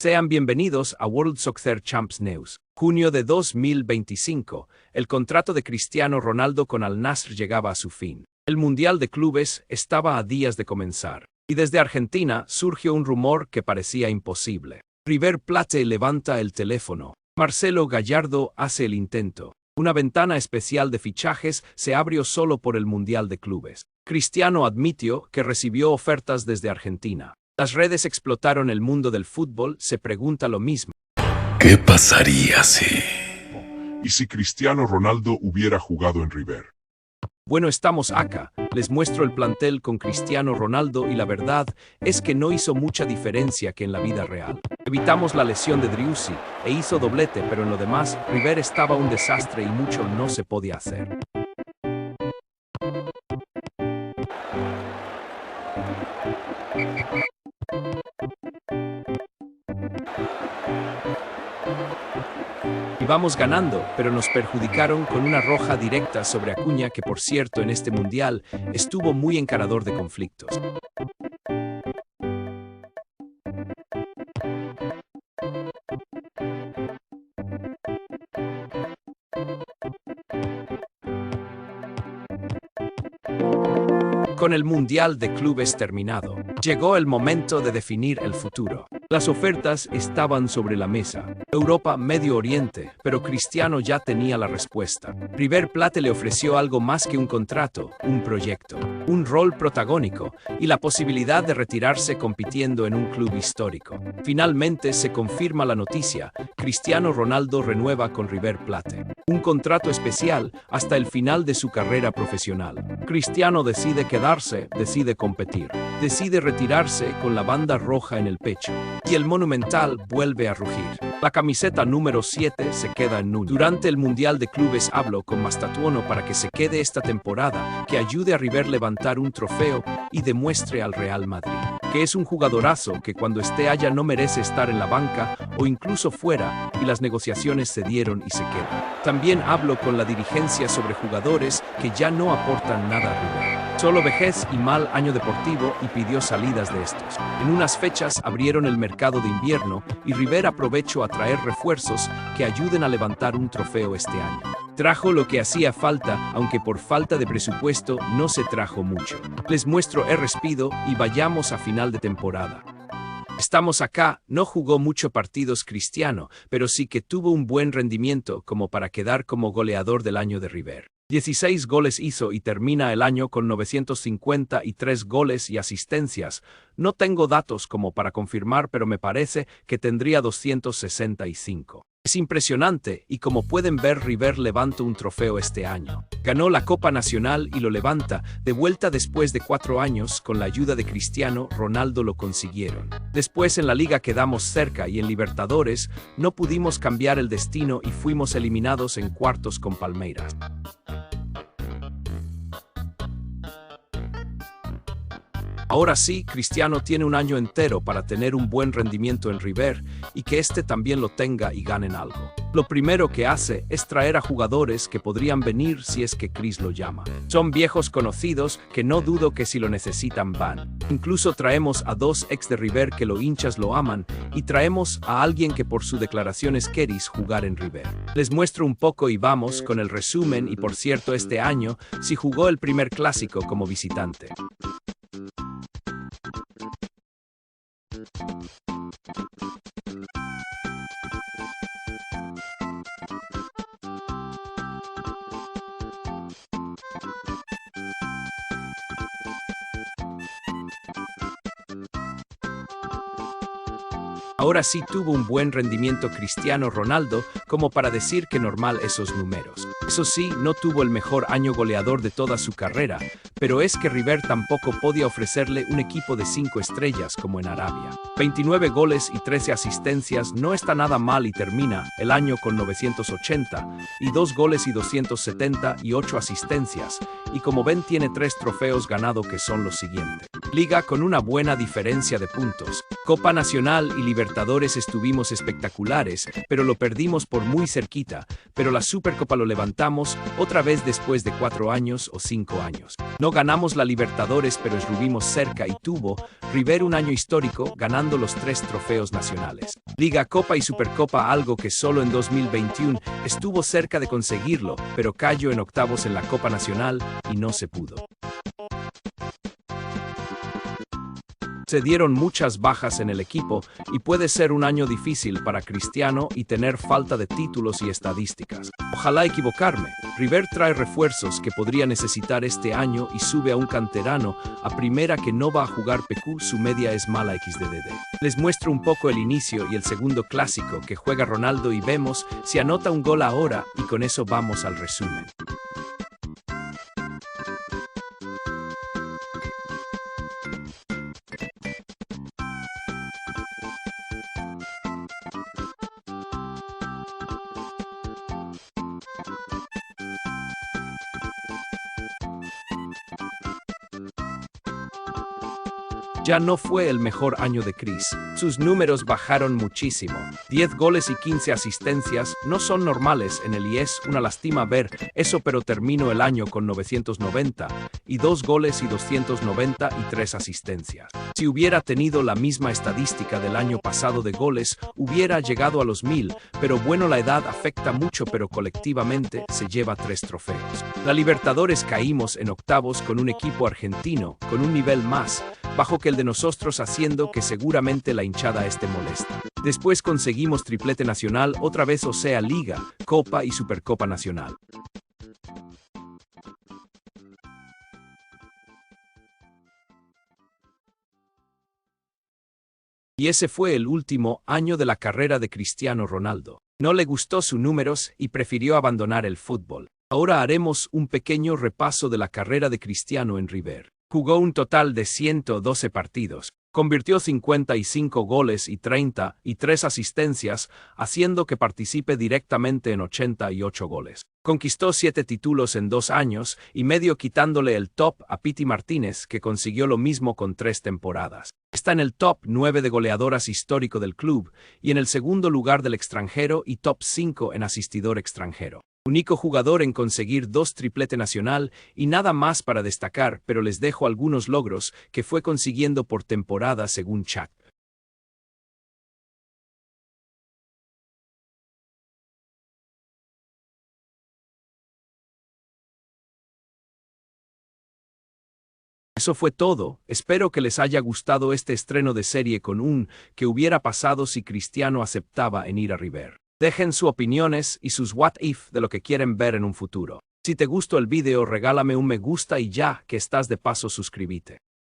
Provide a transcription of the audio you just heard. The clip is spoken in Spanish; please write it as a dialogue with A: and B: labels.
A: Sean bienvenidos a World Soccer Champs News. Junio de 2025, el contrato de Cristiano Ronaldo con Al Nassr llegaba a su fin. El Mundial de Clubes estaba a días de comenzar. Y desde Argentina surgió un rumor que parecía imposible. River Plate levanta el teléfono. Marcelo Gallardo hace el intento. Una ventana especial de fichajes se abrió solo por el Mundial de Clubes. Cristiano admitió que recibió ofertas desde Argentina. Las redes explotaron el mundo del fútbol, se pregunta lo mismo.
B: ¿Qué pasaría si?
C: ¿Y si Cristiano Ronaldo hubiera jugado en River?
A: Bueno, estamos acá. Les muestro el plantel con Cristiano Ronaldo y la verdad es que no hizo mucha diferencia que en la vida real. Evitamos la lesión de Driussi e hizo doblete, pero en lo demás, River estaba un desastre y mucho no se podía hacer. Y vamos ganando, pero nos perjudicaron con una roja directa sobre Acuña, que por cierto en este mundial estuvo muy encarador de conflictos. Con el Mundial de Clubes terminado, llegó el momento de definir el futuro. Las ofertas estaban sobre la mesa. Europa, Medio Oriente, pero Cristiano ya tenía la respuesta. River Plate le ofreció algo más que un contrato, un proyecto, un rol protagónico y la posibilidad de retirarse compitiendo en un club histórico. Finalmente se confirma la noticia. Cristiano Ronaldo renueva con River Plate. Un contrato especial hasta el final de su carrera profesional. Cristiano decide quedarse, decide competir, decide retirarse con la banda roja en el pecho. Y el Monumental vuelve a rugir. La camiseta número 7 se queda en Núñez. Durante el Mundial de Clubes hablo con Mastratuono para que se quede esta temporada, que ayude a River levantar un trofeo y demuestre al Real Madrid que es un jugadorazo que cuando esté allá no merece estar en la banca o incluso fuera, y las negociaciones se dieron y se quedan. También hablo con la dirigencia sobre jugadores que ya no aportan nada a River. Solo vejez y mal año deportivo y pidió salidas de estos. En unas fechas abrieron el mercado de invierno y River aprovechó a traer refuerzos que ayuden a levantar un trofeo este año. Trajo lo que hacía falta, aunque por falta de presupuesto no se trajo mucho. Les muestro el respiro y vayamos a final de temporada. Estamos acá, no jugó muchos partidos Cristiano, pero sí que tuvo un buen rendimiento como para quedar como goleador del año de River. 16 goles hizo y termina el año con 953 goles y asistencias. No tengo datos como para confirmar, pero me parece que tendría 265. Es impresionante y como pueden ver River levantó un trofeo este año. Ganó la Copa Nacional y lo levanta de vuelta después de 4 años. Con la ayuda de Cristiano Ronaldo lo consiguieron. Después en la Liga quedamos cerca y en Libertadores no pudimos cambiar el destino y fuimos eliminados en cuartos con Palmeiras. Ahora sí, Cristiano tiene un año entero para tener un buen rendimiento en River y que este también lo tenga y ganen algo. Lo primero que hace es traer a jugadores que podrían venir si es que Cris lo llama. Son viejos conocidos que no dudo que si lo necesitan van. Incluso traemos a 2 ex de River que los hinchas lo aman y traemos a alguien que por su declaraciones queréis jugar en River. Les muestro un poco y vamos con el resumen y por cierto este año sí jugó el primer clásico como visitante. Ahora sí tuvo un buen rendimiento Cristiano Ronaldo como para decir que normal esos números. Eso sí, no tuvo el mejor año goleador de toda su carrera, pero es que River tampoco podía ofrecerle un equipo de 5 estrellas como en Arabia. 29 goles y 13 asistencias no está nada mal y termina el año con 980 y 2 goles y 270 y 8 asistencias. Y como ven tiene 3 trofeos ganados que son los siguientes. Liga con una buena diferencia de puntos. Copa Nacional y Libertadores estuvimos espectaculares, pero lo perdimos por muy cerquita, pero la Supercopa lo levantamos otra vez después de 4 años o 5 años. No ganamos la Libertadores, pero estuvimos cerca y tuvo River un año histórico ganando los 3 trofeos nacionales. Liga, Copa y Supercopa, algo que solo en 2021 estuvo cerca de conseguirlo, pero cayó en octavos en la Copa Nacional y no se pudo. Se dieron muchas bajas en el equipo y puede ser un año difícil para Cristiano y tener falta de títulos y estadísticas. Ojalá equivocarme. River trae refuerzos que podría necesitar este año y sube a un canterano a primera que no va a jugar PQ, su media es mala XDDD. Les muestro un poco el inicio y el segundo clásico que juega Ronaldo y vemos si anota un gol ahora y con eso vamos al resumen. Ya no fue el mejor año de Chris. Sus números bajaron muchísimo. 10 goles y 15 asistencias no son normales en él y es una lástima ver eso, pero terminó el año con 990 y 2 goles y 290 y 3 asistencias. Si hubiera tenido la misma estadística del año pasado de goles, hubiera llegado a los 1000, pero bueno, la edad afecta mucho, pero colectivamente se lleva 3 trofeos. La Libertadores caímos en octavos con un equipo argentino con un nivel más bajo que el de nosotros, haciendo que seguramente la hinchada esté molesta. Después conseguimos triplete nacional otra vez, o sea, Liga, Copa y Supercopa Nacional. Y ese fue el último año de la carrera de Cristiano Ronaldo. No le gustó sus números y prefirió abandonar el fútbol. Ahora haremos un pequeño repaso de la carrera de Cristiano en River. Jugó un total de 112 partidos, convirtió 55 goles y 33 asistencias, haciendo que participe directamente en 88 goles. Conquistó 7 títulos en 2 años y medio, quitándole el top a Pity Martínez, que consiguió lo mismo con 3 temporadas. Está en el top 9 de goleadoras histórico del club y en el segundo lugar del extranjero y top 5 en asistidor extranjero. Único jugador en conseguir 2 triplete nacional y nada más para destacar, pero les dejo algunos logros que fue consiguiendo por temporada según Chuck. Eso fue todo. Espero que les haya gustado este estreno de serie con un ¿qué hubiera pasado si Cristiano aceptaba en ir a River? Dejen sus opiniones y sus what if de lo que quieren ver en un futuro. Si te gustó el video, regálame un me gusta y ya que estás de paso suscríbete.